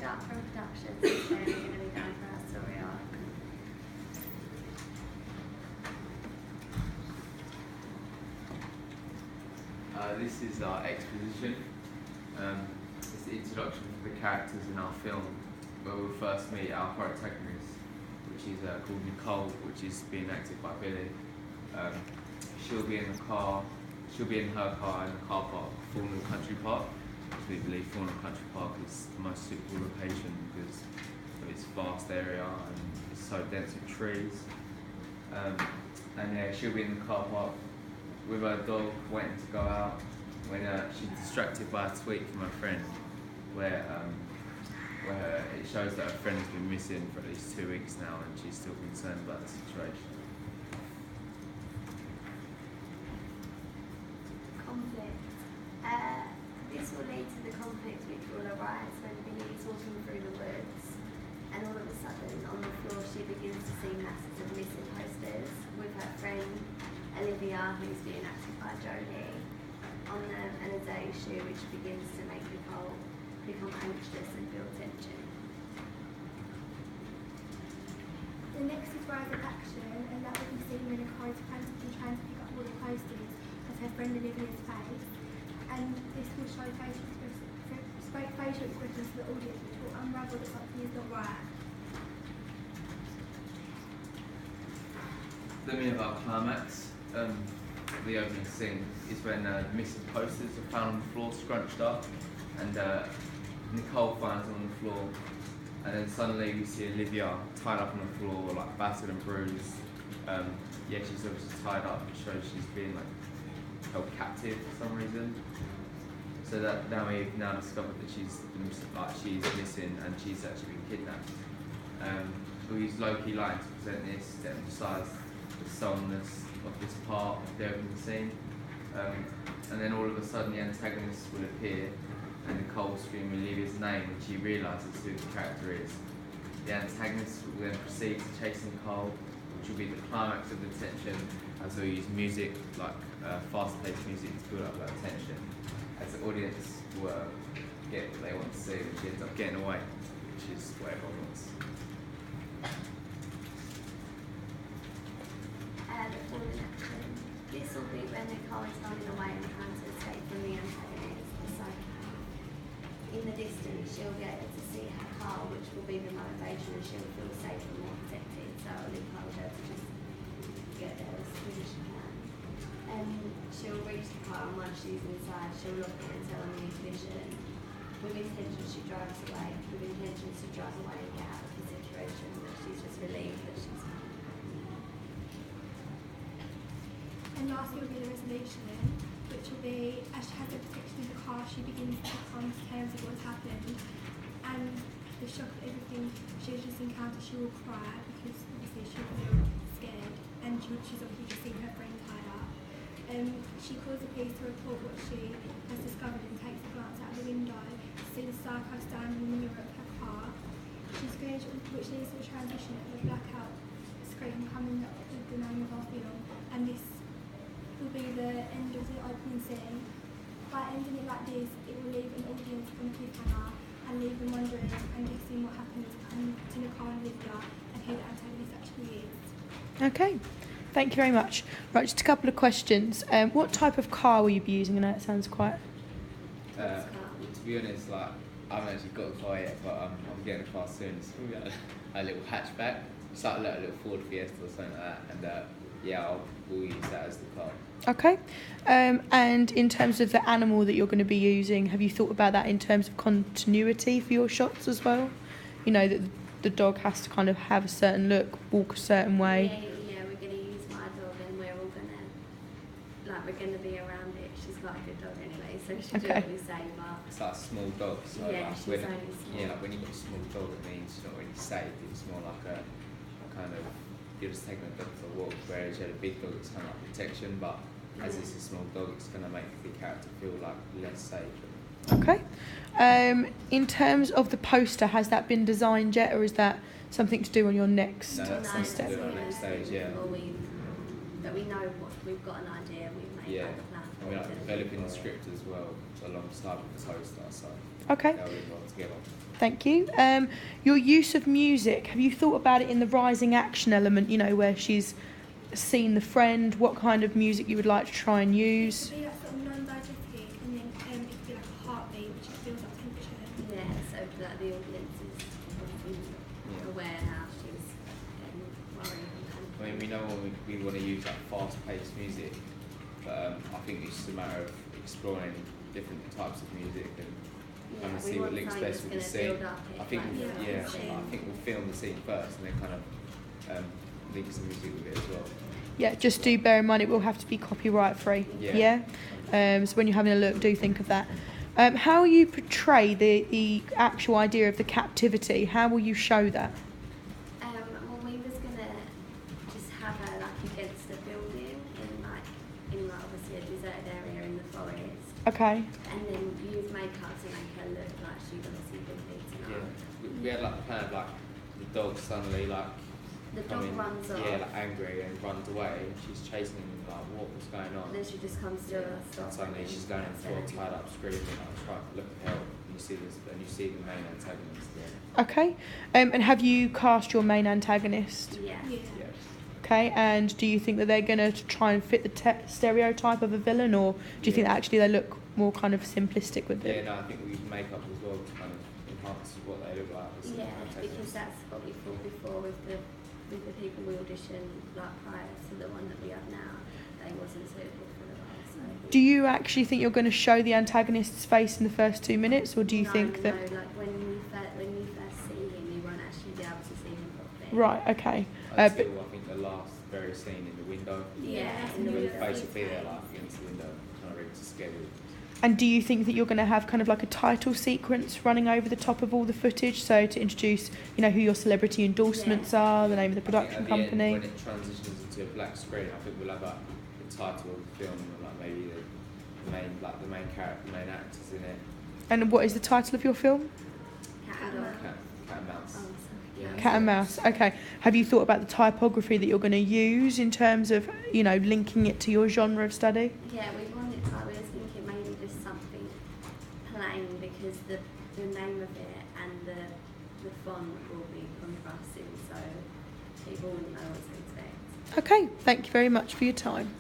Dark Throne Productions is really going to be going for our story arc. This is our exposition. It's the introduction for the characters in our film, where we'll first meet our protagonist, which is called Nicole, which is being acted by Billy. She'll be in her car in the car park, Thornhill Country Park. We believe Thornhill Country Park is the most suitable location because of its vast area and it's so dense with trees. And yeah, she'll be in the car park with her dog waiting to go out when she's distracted by a tweet from her friend where it shows that her friend has been missing for at least 2 weeks now and she's still concerned about the situation. Conflict. This will lead to the conflict which will arise when Billy is walking through the woods and all of a sudden on the floor she begins to see masses of missing posters with her friend Olivia, who's being acted by Jodie, on them, and a day issue which begins to make Nicole become anxious and feel tension. The next is Rise of Action, and that will be seen when Nicole is frantically trying to pick up all the posters of her friend Olivia's face, and this will show facial expressions to the audience which will unravel that something is not right. Then we have our climax. The opening scene is when the missing posters are found on the floor, scrunched up, and Nicole finds them on the floor, and then suddenly we see Olivia tied up on the floor, like battered and bruised. Yeah, she's obviously tied up. It shows she's being like held captive for some reason. So that now we've discovered that she's missing and she's actually been kidnapped. We use low-key lighting to present this to emphasise the solemnness of this part of the opening scene. And then all of a sudden the antagonist will appear and Nicole will scream Olivia's name when she realises who the character is. The antagonist will then proceed to chase Nicole, which will be the climax of the tension, as we'll use music, like fast-paced music to build up that tension, as the audience will get what they want to see, and she ends up getting away, which is what everyone wants. This will be when Nicole is running away and trying to escape from the antagonist, the psychopath. In the distance, she'll be able to see her car, which will be the motivation, and she'll feel safe and more protected. So Nicole will be able to just get there as soon as she can. She'll reach the car, and once she's inside, she'll look at it and tell her new vision. With intention, she drives away. With intention to drive away and get out of the situation, but she's just relieved that she's home. And lastly will be the resolution, which will be, as she has the protection of the car, she begins to come to terms with what's happened, and the shock of everything she has just encountered, she will cry because obviously she'll feel scared, and she's obviously just seen her friend tied up. She calls the police to report what she has discovered and takes a glance out the window to see the psycho standing in the mirror of her car. She screams, which leads to a transition of a blackout screen coming up with the name of our film, and this will be the end of the opening scene. By ending it like this, it will leave an audience on a cliffhanger and leave them wondering and guessing what happens to Nicole and Olivia and who the antagonist actually is. Okay, thank you very much. Right, just a couple of questions. What type of car will you be using? I know it sounds quite... To be honest, I haven't actually got a car yet, but I'm getting a car soon. It's probably like a little hatchback. It's like a little Ford Fiesta or something like that. And we'll use that as the car. Okay. And in terms of the animal that you're going to be using, have you thought about that in terms of continuity for your shots as well? You know, that the dog has to kind of have a certain look, walk a certain way. Yeah, we're going to use my dog and we're all going to, we're going to be around it. She's quite a good dog anyway, so she'll do what we say, but... It's like a small dog, so she's only small. Yeah, when you've got a small dog, it means she's not really safe. It's more like a kind of... You're just taking a dog for a walk, whereas you had a big dog, it's kind of like protection, but as it's a small dog, it's going to make the character feel like less safe. Okay. In terms of the poster, has that been designed yet, or is that something to do on your next step? That's something to do on our next stage, yeah. But we know what we've got an idea, we've made like a plan. And we're developing the script as well alongside with the poster, so okay. they'll all together. Thank you. Your use of music, have you thought about it in the rising action element, you know, where she's seen the friend, what kind of music you would like to try and It use? could be like sort of non-diegetic, and then it could be like a heartbeat, which builds up temperature. Yeah, so that the audience is obviously aware now she's getting worried and I mean, we know when we want to use that fast-paced music, but I think it's just a matter of exploring different types of music and kind of we see what want links something best with that's the gonna scene. build up it, I think, like, yeah, I think we'll film the scene first and then kind of link some music with it as well. Yeah, just do bear in mind it will have to be copyright free. Yeah. So when you're having a look, do think of that. How you portray the actual idea of the captivity, how will you show that? well, we was gonna just have her like against a building in like obviously a deserted area in the forest, Okay. and then use makeup to make her look like she's obviously been beaten Yeah, up. we had like the plan of like the dog suddenly like The dog coming, runs off. yeah, like angry and runs away. And she's chasing him like what's going on? And then she just comes to a stop. And suddenly she's laying on the floor, tied up, screaming, like trying to look for help. And you see this, and you see the main antagonist there. Okay. And have you cast your main antagonist? Yeah. Yeah. Yeah. Okay. And do you think that they're going to try and fit the stereotype of a villain, or do you think that actually they look more kind of simplistic with Yeah, it? no, I think we use makeup as well to kind of enhance what they look like. as Yeah, antagonists. because that's what we thought before with the people we auditioned like prior to the one that we have now. They wasn't suitable for the role. So Do you actually think you're going to show the antagonist's face in the first 2 minutes, or do you no, think that? no, like when you first see him, you won't actually be able to see him properly. Right. Okay. Until But I think the last very scene in the window. Yeah, that's in the really window. Basically, they're like against the window, trying to ready to scare you. and do you think that you're going to have kind of like a title sequence running over the top of all the footage, so to introduce, you know, who your celebrity endorsements are, the name of the production I think at the company? end, when it transitions into a black screen, I think we'll have like the title of the film, and like maybe the main character, the main actors in it. And what is the title of your film? Cat and dog. Cat and mouse. Oh, sorry. Yeah. Cat and Mouse. Okay. Have you thought about the typography that you're going to use in terms of, you know, linking it to your genre of study? Yeah, we wanted to. I was thinking maybe just something plain because the name of it and the font will be contrasting, so people wouldn't know what to expect. Okay. Thank you very much for your time.